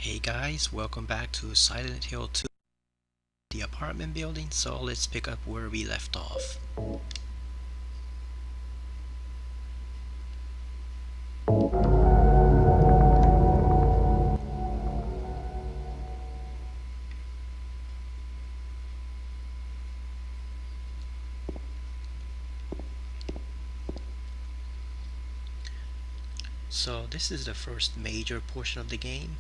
Hey guys, welcome back to Silent Hill 2, the apartment building. So let's pick up where we left off. So this is the first major portion of the game.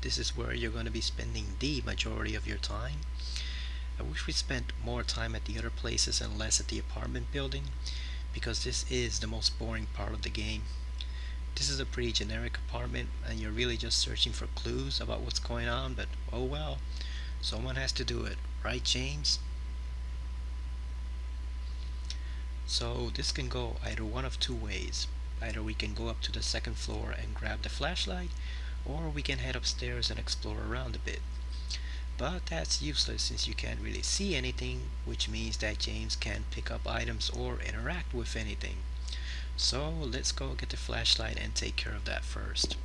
This is where you're going to be spending the majority of your time. I wish we spent more time at the other places and less at the apartment building, because this is the most boring part of the game. This is a pretty generic apartment and you're really just searching for clues about what's going on, but oh well, someone has to do it, right James? So this can go either one of two ways. Either we can go up to the second floor and grab the flashlight, or we can head upstairs and explore around a bit. But that's useless since you can't really see anything, which means that James can't pick up items or interact with anything. So let's go get the flashlight and take care of that first.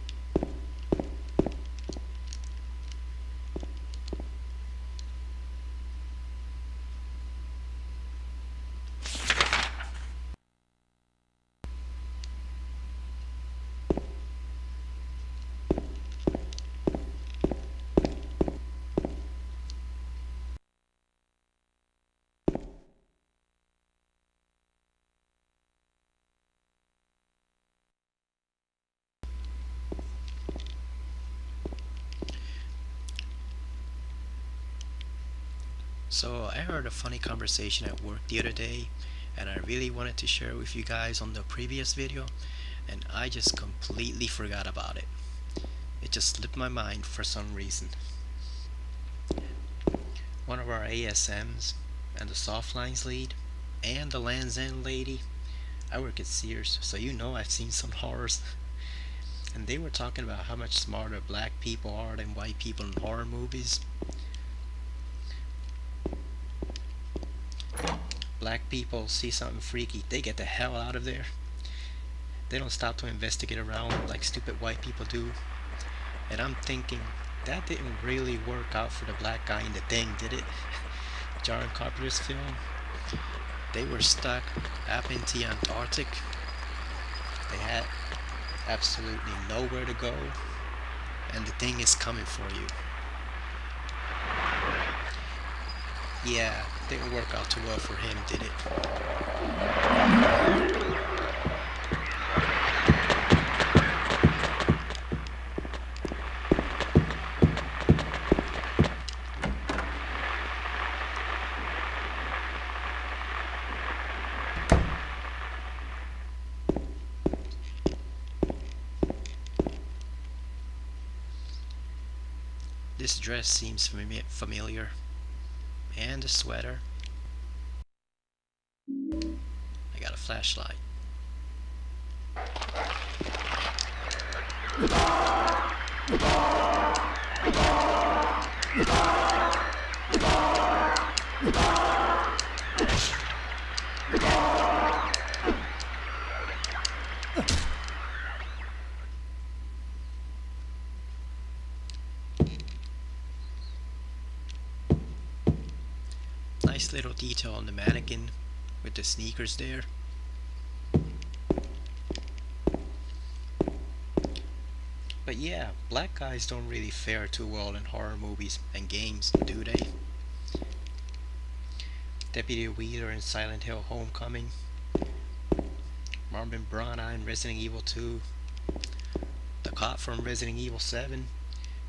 So I heard a funny conversation at work the other day, and I really wanted to share it with you guys on the previous video, and I just completely forgot about it. It just slipped my mind for some reason. One of our ASMs and the Softlines lead and the Land's End lady. I work at Sears, so you know I've seen some horrors. And they were talking about how much smarter black people are than white people in horror movies. Black people see something freaky, they get the hell out of there. They don't stop to investigate around like stupid white people do. And I'm thinking, that didn't really work out for the black guy in The Thing, did it? John Carpenter's film. They were stuck up in the Antarctic. They had absolutely nowhere to go, and the thing is coming for you. Yeah, didn't work out too well for him, did it? This dress seems familiar. And the sweater. I got a flashlight. Nice little detail on the mannequin with the sneakers there. But yeah, black guys don't really fare too well in horror movies and games, do they? Deputy Wheeler in Silent Hill Homecoming, Marvin Brana in Resident Evil 2, the cop from Resident Evil 7,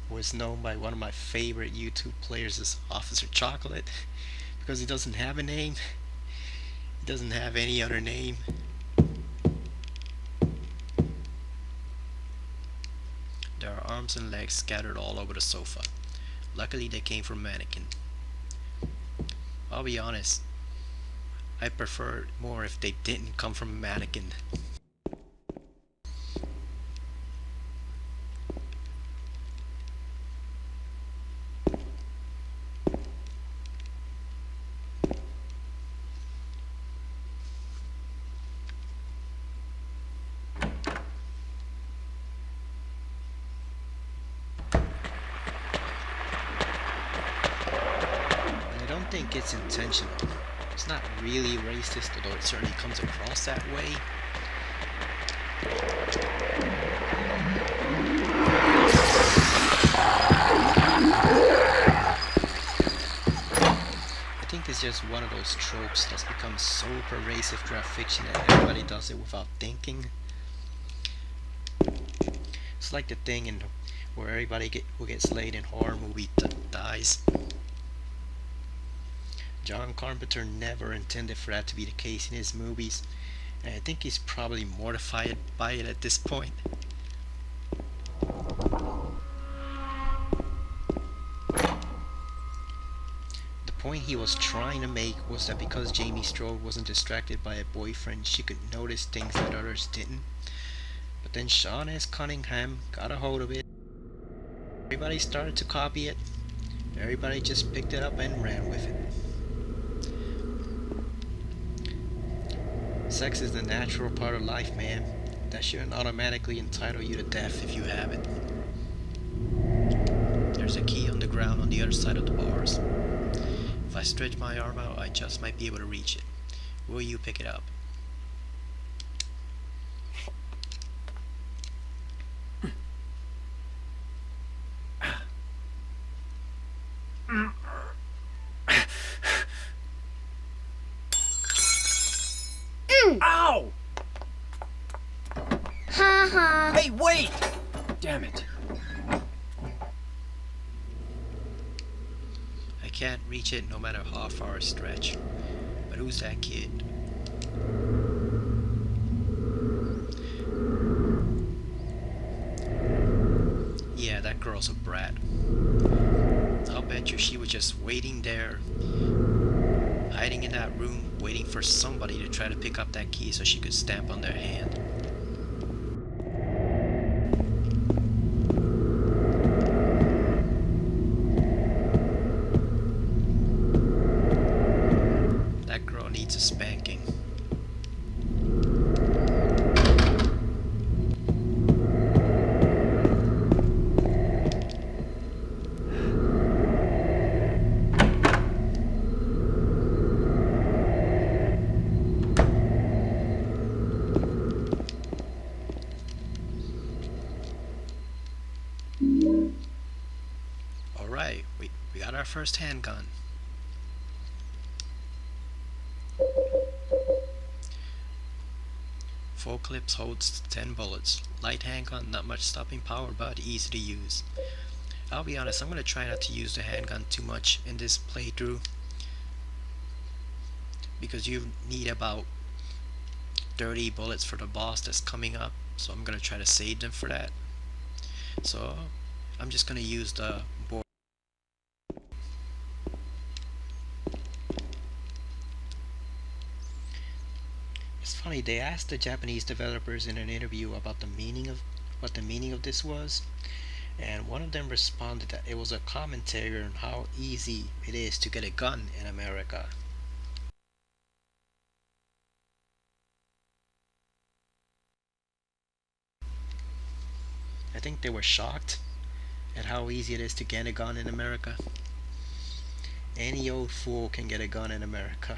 who is known by one of my favorite YouTube players as Officer Chocolate, because he doesn't have a name. He doesn't have any other name. There are arms and legs scattered all over the sofa. Luckily they came from Mannequin. I'll be honest, I prefer it more if they didn't come from Mannequin. think it's intentional. It's not really racist, although it certainly comes across that way. I think it's just one of those tropes that's become so pervasive throughout fiction that everybody does it without thinking. It's like the thing in where everybody who gets laid in horror movie dies. John Carpenter never intended for that to be the case in his movies, and I think he's probably mortified by it at this point. The point he was trying to make was that because Jamie Strode wasn't distracted by a boyfriend, she could notice things that others didn't. But then Sean S. Cunningham got a hold of it. Everybody started to copy it. Everybody just picked it up and ran with it. Sex is the natural part of life, man. That shouldn't automatically entitle you to death if you have it. There's a key on the ground on the other side of the bars. If I stretch my arm out, I just might be able to reach it. Will you pick it up? Ow! Ha ha. Hey, wait! Damn it. I can't reach it no matter how far I stretch. But who's that kid? Yeah, that girl's a brat. I'll bet you she was just waiting there, hiding in that room, waiting for somebody to try to pick up that key so she could stamp on their hand. That girl needs a spanking. Alright, we got our first handgun. Full clips holds 10 bullets. Light handgun, not much stopping power, but easy to use. I'll be honest, I'm going to try not to use the handgun too much in this playthrough, because you need about 30 bullets for the boss that's coming up, so I'm going to try to save them for that. So I'm just going to use the board. It's funny, they asked the Japanese developers in an interview about the meaning of what the meaning of this was, and one of them responded that it was a commentary on how easy it is to get a gun in America. I think they were shocked at how easy it is to get a gun in America. Any old fool can get a gun in America.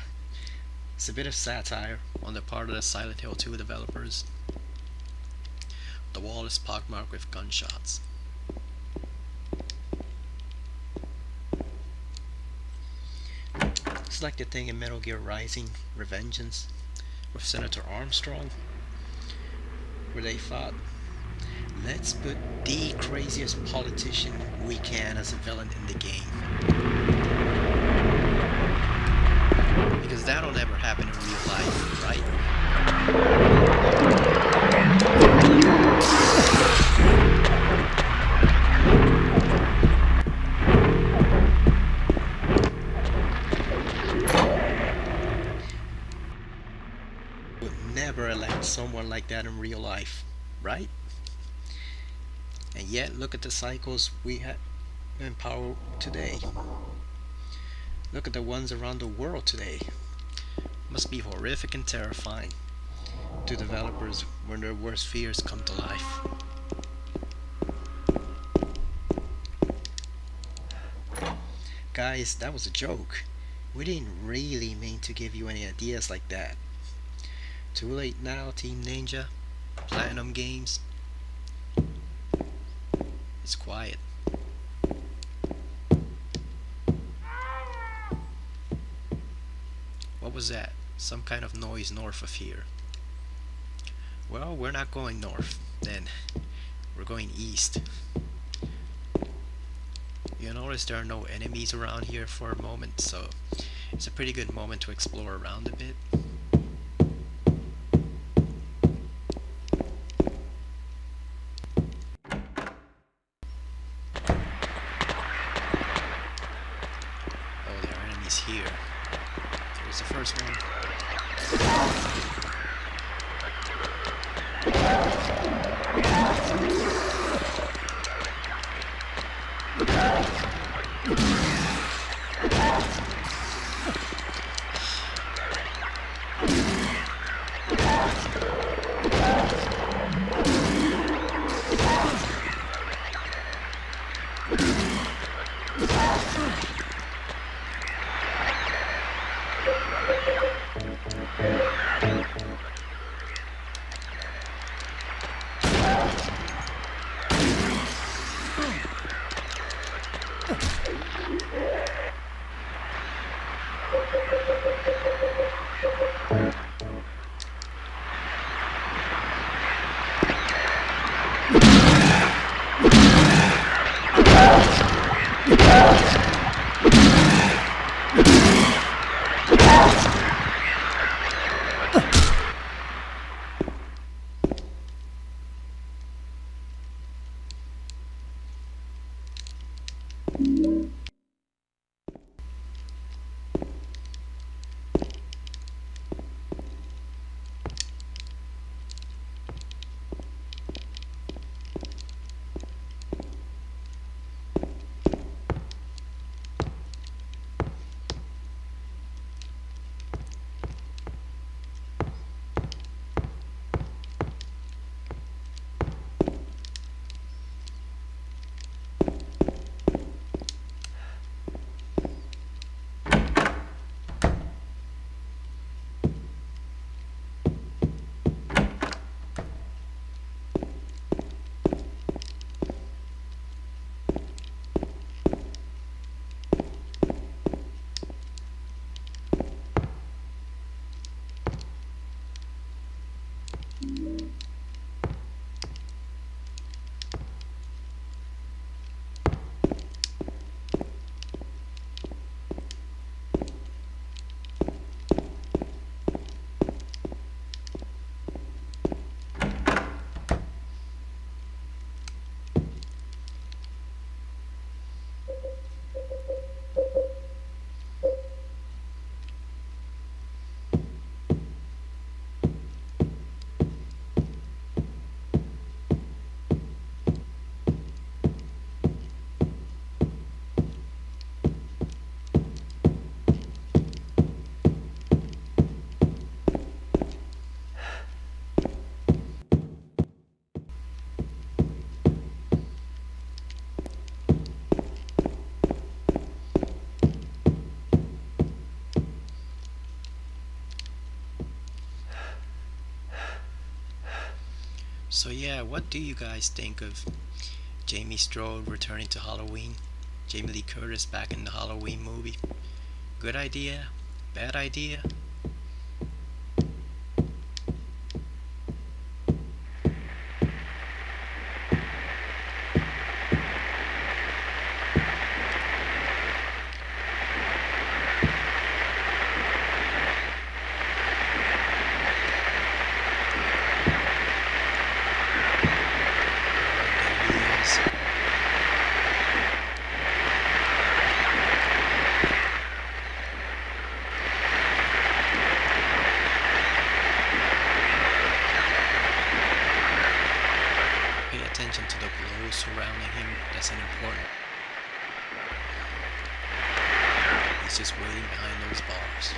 It's a bit of satire on the part of the Silent Hill 2 developers. The wall is pockmarked with gunshots. It's like the thing in Metal Gear Rising: Revengeance with Senator Armstrong, where they thought, let's put the craziest politician we can as a villain in the game. Because that'll never happen in real life, right? Would never elect someone like that in real life, right? And yet, look at the cycles we have in power today. Look at the ones around the world today. Must be horrific and terrifying to developers when their worst fears come to life. Guys, that was a joke. We didn't really mean to give you any ideas like that. Too late now, Team Ninja. Platinum Games. It's quiet. What was that? Some kind of noise north of here. Well, we're not going north, then. We're going east. You notice there are no enemies around here for a moment, so it's a pretty good moment to explore around a bit. Oh, there are enemies here. There's the first one. So yeah, what do you guys think of Jamie Strode returning to Halloween? Jamie Lee Curtis back in the Halloween movie? Good idea? Bad idea? There he is. Pay attention to the glow surrounding him. That's an important. He's just waiting behind those bars.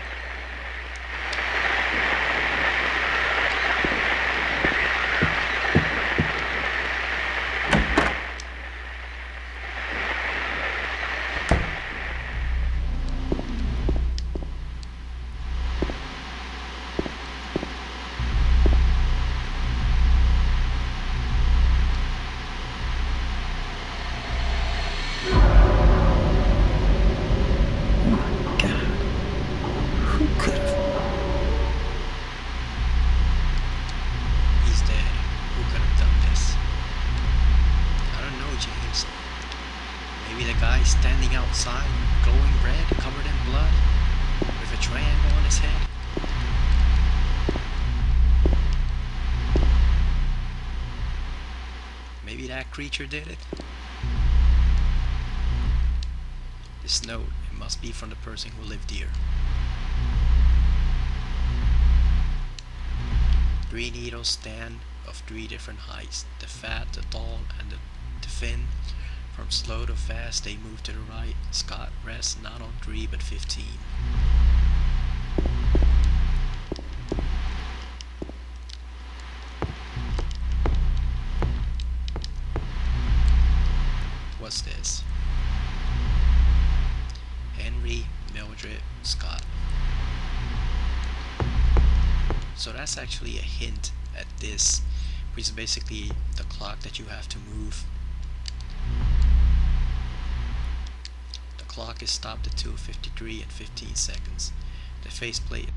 guy standing outside, glowing red, covered in blood, with a triangle on his head. Maybe that creature did it? This note, it must be from the person who lived here. 3 needles stand of 3 different heights. The fat, the tall, and the thin. From slow to fast, they move to the right. Scott rests not on 3 but 15. What's this? Henry Mildred Scott. So that's actually a hint at this, which is basically the clock that you have to move. The clock is stopped at 2:53 and 15 seconds. The faceplate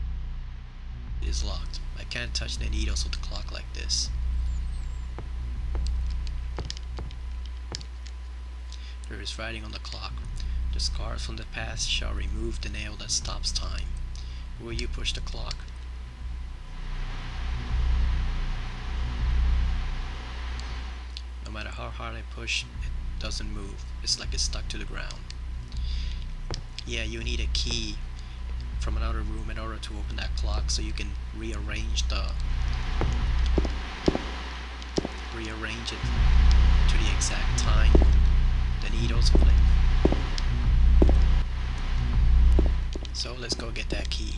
is locked. I can't touch the needles of the clock like this. There is writing on the clock. The scars from the past shall remove the nail that stops time. Will you push the clock? No matter how hard I push, it doesn't move. It's like it's stuck to the ground. Yeah, you need a key from another room in order to open that clock, so you can rearrange it to the exact time the needles play. So let's go get that key.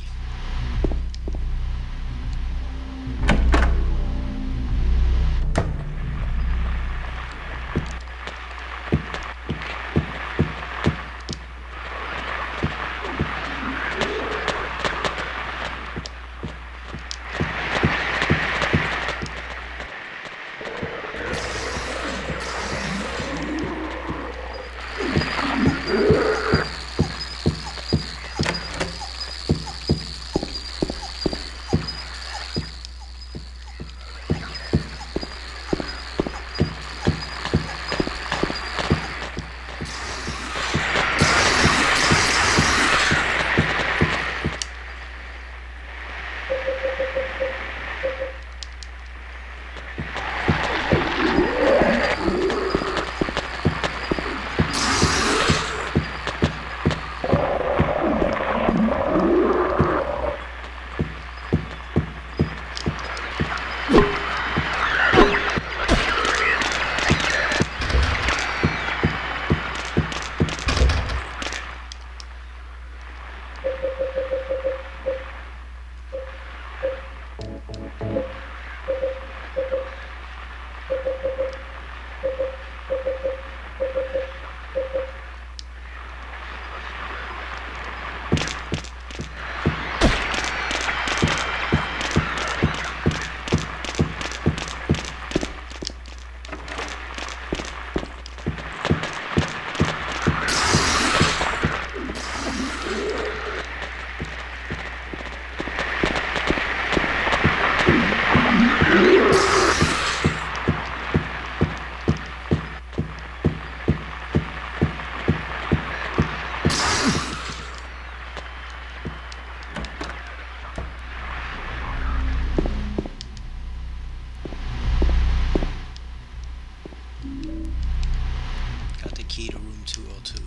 Got the key to room 202.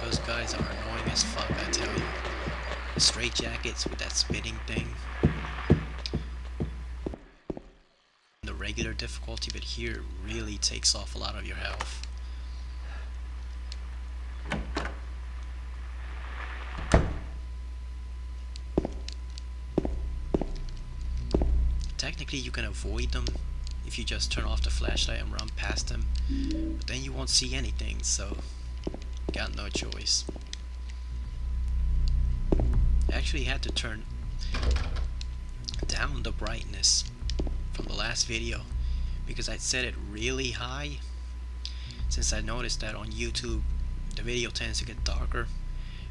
Those guys are annoying as fuck, I tell you. The straight jackets with that spitting thing. The regular difficulty, but here it really takes off a lot of your health. Technically you can avoid them if you just turn off the flashlight and run past them, but then you won't see anything, so got no choice. I actually had to turn down the brightness from the last video because I'd set it really high, since I noticed that on YouTube the video tends to get darker.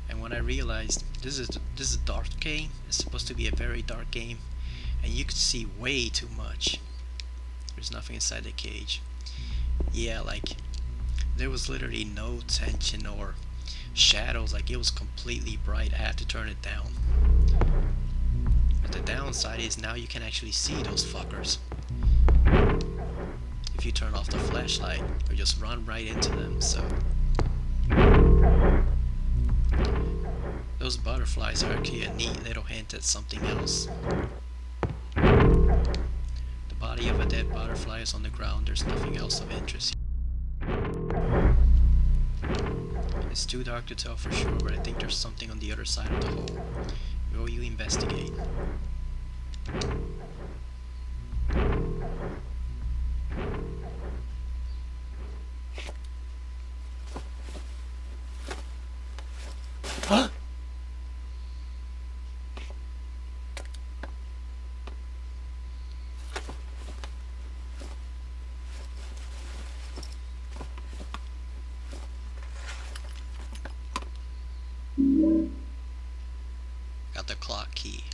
And when I realized this is a dark game, it's supposed to be a very dark game, and you could see way too much. There's nothing inside the cage. Yeah, like there was literally no tension or shadows, like it was completely bright. I had to turn it down. But the downside is now you can actually see those fuckers. If you turn off the flashlight, or just run right into them. So those butterflies are actually a neat little hint at something else. The body of a dead butterfly is on the ground. There's nothing else of interest. It's too dark to tell for sure, but I think there's something on the other side of the hole. Go you investigate. Huh? Got the clock key.